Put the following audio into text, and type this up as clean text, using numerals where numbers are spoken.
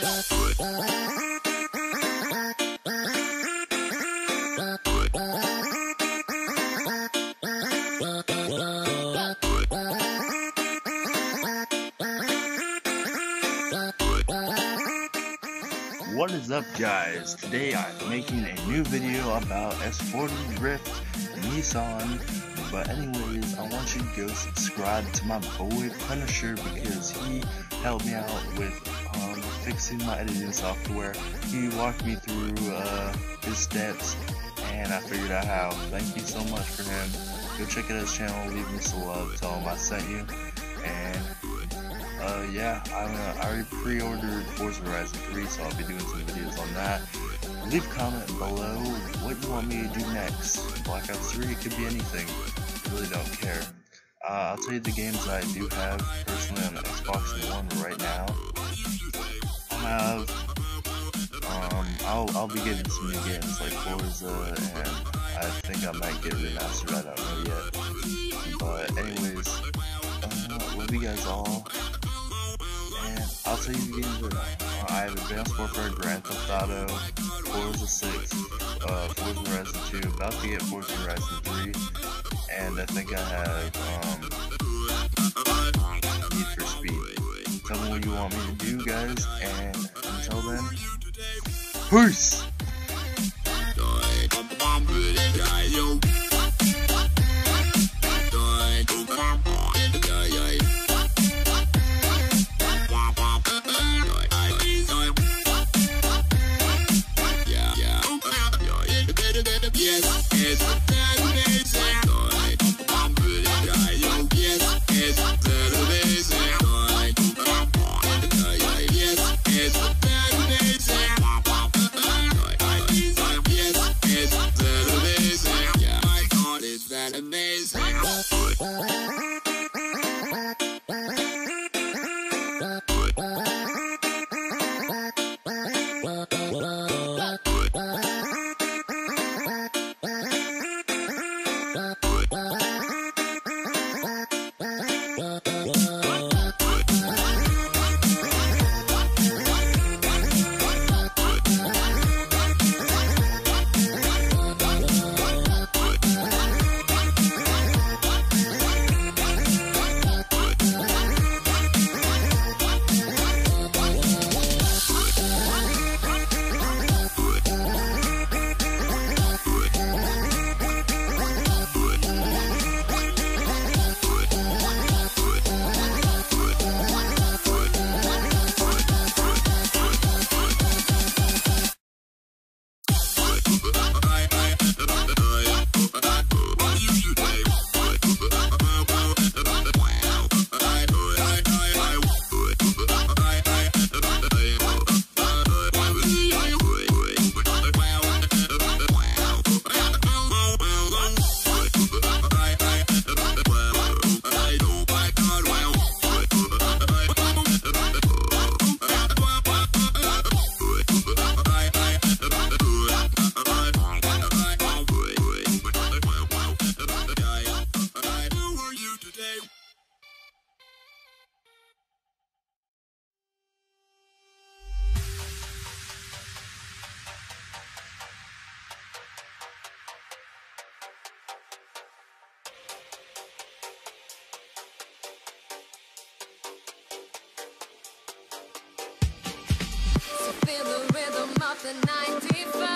What is up, guys? Today I'm making a new video about S40 Drift Nissan. But anyways, I want you to go subscribe to my boy Punisher because he helped me out with fixing my editing software. He walked me through his steps and I figured out how. Thank you so much for him. Go check out his channel, leave him some love, tell him I sent you. And yeah, I already pre-ordered Forza Horizon 3, so I'll be doing some videos on that. Leave a comment below what you want me to do next. Black Ops 3, it could be anything. I really don't care. I'll tell you the games I do have personally on the Xbox One right now. I have, I'll be getting some new games like Forza, and I think I might get Remastered, I don't know yet. But anyways, love you guys all. I'll tell you the games right now. I have Advanced Warfare, Grand Theft Auto, Forza 6, Forza Horizon 2, about to get Forza Horizon 3, and I think I have Need for Speed. Tell me what you want me to do, guys, and until then, peace! Feel the rhythm of the 95.